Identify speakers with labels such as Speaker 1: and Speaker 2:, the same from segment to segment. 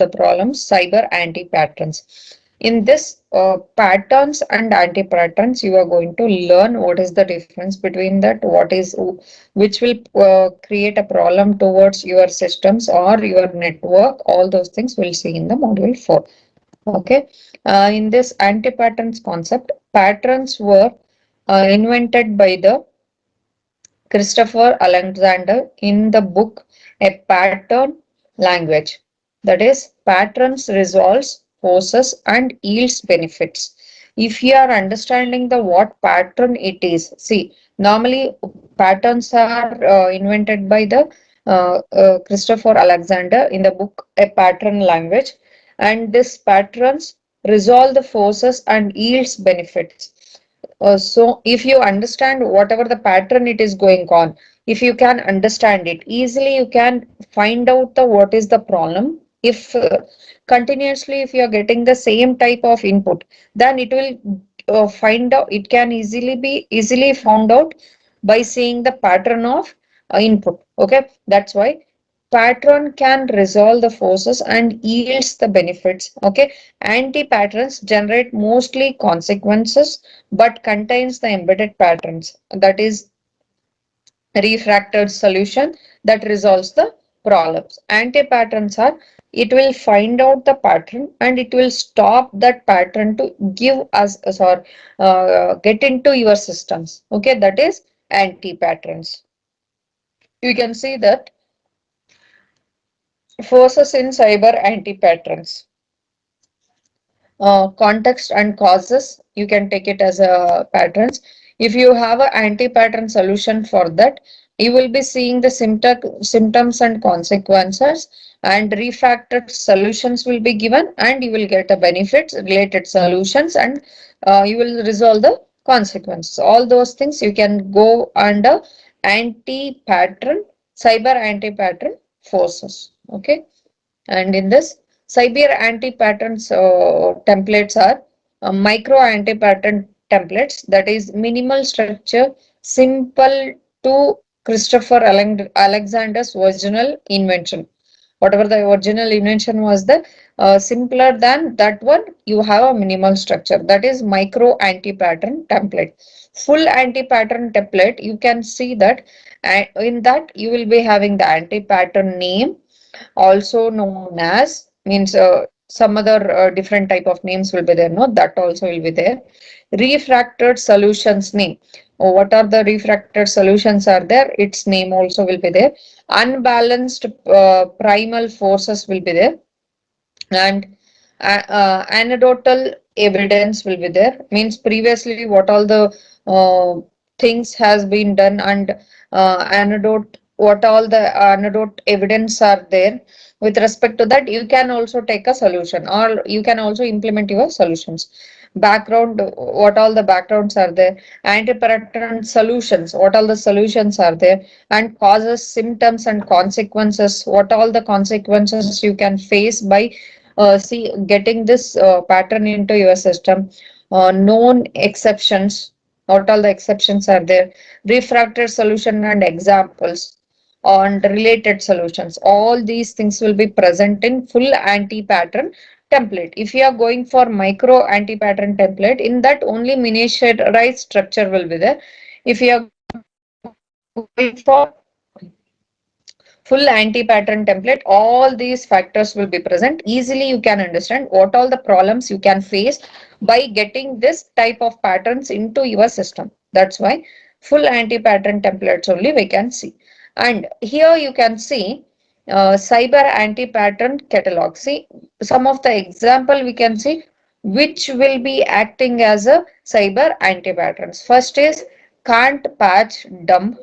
Speaker 1: the problems, cyber anti-patterns. In this patterns and anti-patterns, you are going to learn what is the difference between that, which will create a problem towards your systems or your network. All those things we'll see in the module 4. Okay. In this anti-patterns concept, patterns were invented by the Christopher Alexander in the book A Pattern Language. That is, patterns resolves forces and yields benefits. If you are understanding the what pattern it is, see, normally patterns are invented by the Christopher Alexander in the book A Pattern Language, and these patterns resolve the forces and yields benefits. So if you understand whatever the pattern it is going on, if you can understand it easily, you can find out the what is the problem. If continuously if you are getting the same type of input, then it will find out, it can easily found out by seeing the pattern of input. Okay, that's why pattern can resolve the forces and yields the benefits. Okay, anti-patterns generate mostly consequences but contains the embedded patterns, that is refracted solution that resolves the problems. Anti-patterns are, it will find out the pattern and it will stop that pattern to give us or get into your systems. Okay, that is anti-patterns. You can see that forces in cyber anti-patterns. Context and causes, you can take it as a patterns. If you have an anti-pattern solution for that, you will be seeing the symptoms and consequences, and refracted solutions will be given, and you will get the benefits related solutions, and you will resolve the consequences. All those things you can go under anti-pattern, cyber anti-pattern forces. Okay. And in this, cyber anti-patterns templates are micro anti-pattern templates, that is minimal structure, simple to Christopher Alexander's original invention. Whatever the original invention was, the simpler than that one, you have a minimal structure. That is micro anti-pattern template. Full anti-pattern template, you can see that in that you will be having the anti-pattern name, also known as, means some other different type of names will be there, no, that also will be there. Refracted solutions name, what are the refracted solutions are there, its name also will be there. Unbalanced primal forces will be there, and anecdotal evidence will be there, means previously what all the uh, things has been done, and anecdote, what all the anecdote evidence are there. With respect to that, you can also take a solution or you can also implement your solutions. Background, what all the backgrounds are there. Anti-pattern solutions, what all the solutions are there. And causes, symptoms and consequences, what all the consequences you can face by see getting this pattern into your system. Known exceptions, what all the exceptions are there. Refracted solution and examples on related solutions. All these things will be present in full anti-pattern template. If you are going for micro anti-pattern template, in that only miniaturized structure will be there. If you are going for full anti-pattern template, all these factors will be present. Easily you can understand what all the problems you can face by getting this type of patterns into your system. That's why full anti-pattern templates only we can see. And here you can see cyber anti-pattern catalog. See some of the example we can see which will be acting as a cyber anti-patterns. First is can't patch dump.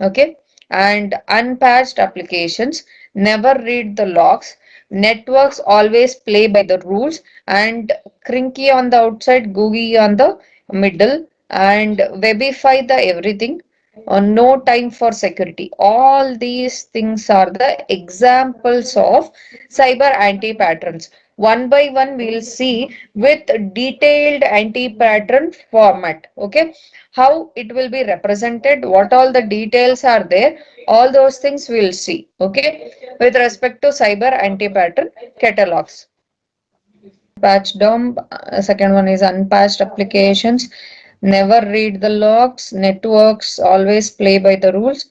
Speaker 1: Okay, and unpatched applications never read the logs, networks always play by the rules, and crinky on the outside, googie on the middle, and webify the everything, no time for security. All these things are the examples of cyber anti patterns. One by one, we'll see with detailed anti-pattern format. Okay, how it will be represented, what all the details are there, all those things we'll see. Okay, with respect to cyber anti-pattern catalogs. Patch dump. Second one is unpatched applications. Never read the logs. Networks always play by the rules.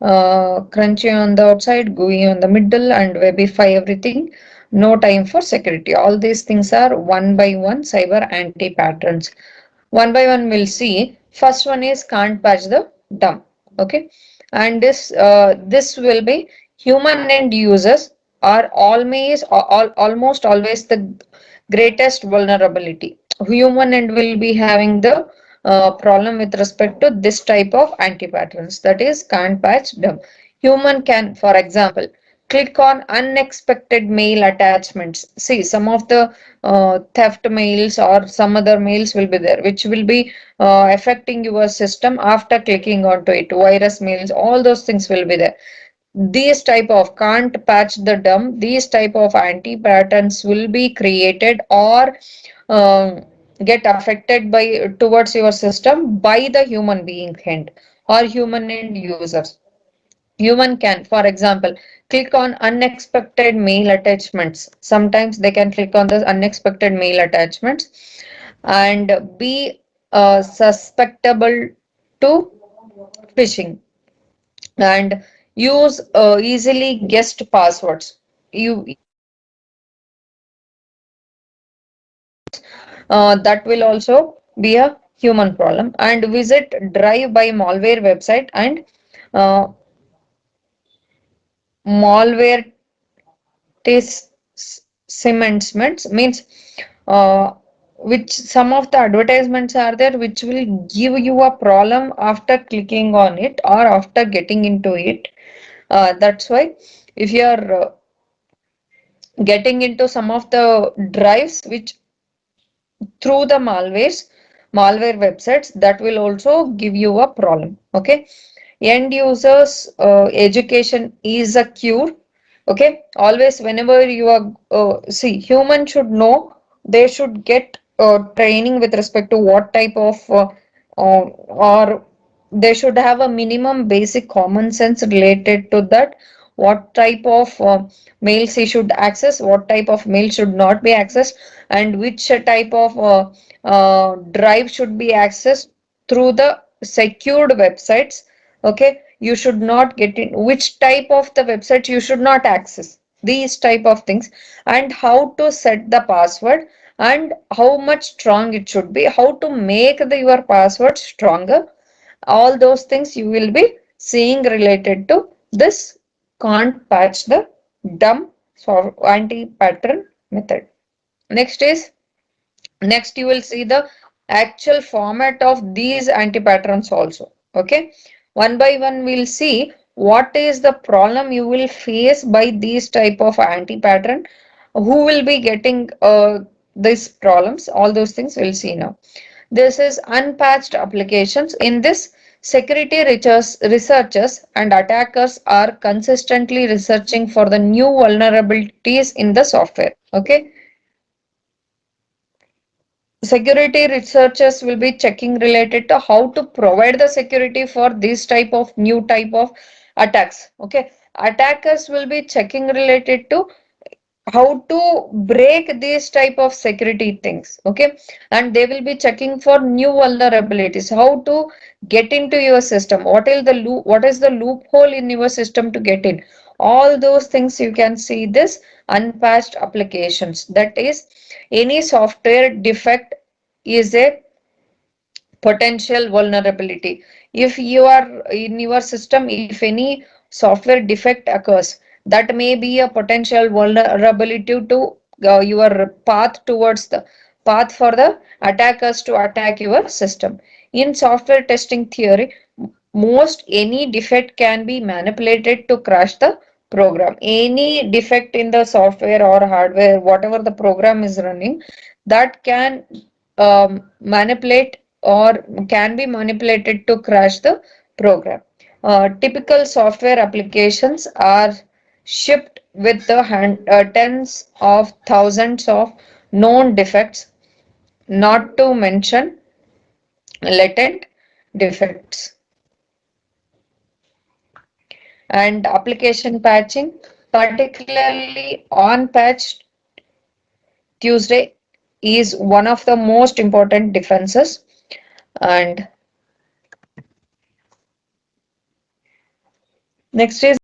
Speaker 1: Crunchy on the outside, GUI on the middle, and Webify everything. No time for security. All these things are one by one cyber anti patterns. One by one, we'll see. First one is can't patch the dump. Okay, and this will be human end users are almost always the greatest vulnerability. Human end will be having the problem with respect to this type of anti patterns, that is can't patch dump. Human can, for example, click on unexpected mail attachments. See, some of the theft mails or some other mails will be there, which will be affecting your system after clicking onto it. Virus mails, all those things will be there. These type of can't patch the dump, these type of anti patterns will be created or um, get affected by towards your system by the human being hand or human end users. Human can, for example, click on unexpected mail attachments. Sometimes they can click on the unexpected mail attachments and be susceptible to phishing and use easily guessed passwords. That will also be a human problem. And visit drive by malware website and uh, malware advertisements means uh, which some of the advertisements are there which will give you a problem after clicking on it or after getting into it. That's why if you are getting into some of the drives which through the malware websites, that will also give you a problem. Okay, end users education is a cure. Okay, always whenever you are see, human should know, they should get training with respect to what type of or they should have a minimum basic common sense related to that, what type of mails he should access, what type of mail should not be accessed, and which type of drive should be accessed through the secured websites. Okay, you should not get in which type of the website you should not access, these type of things, and how to set the password and how much strong it should be, how to make your password stronger. All those things you will be seeing related to this can't patch the dumb anti-pattern method. Next is, next you will see the actual format of these anti-patterns also. Okay, one by one we'll see what is the problem you will face by these type of anti-pattern, who will be getting these problems, all those things we'll see now. This is unpatched applications. In this, researchers and attackers are consistently researching for the new vulnerabilities in the software. Okay, security researchers will be checking related to how to provide the security for this type of new type of attacks. Okay, attackers will be checking related to how to break these type of security things. Okay, and they will be checking for new vulnerabilities, how to get into your system, what is the loophole in your system to get in. All those things you can see this unpatched applications, that is any software defect is a potential vulnerability. If you are in your system, if any software defect occurs, that may be a potential vulnerability to your path towards the path for the attackers to attack your system. In software testing theory, most any defect can be manipulated to crash the program. Any defect in the software or hardware, whatever the program is running, that can manipulate or can be manipulated to crash the program. Typical software applications are shipped with the tens of thousands of known defects, not to mention latent defects. And application patching, particularly on patch Tuesday, is one of the most important defenses. And next is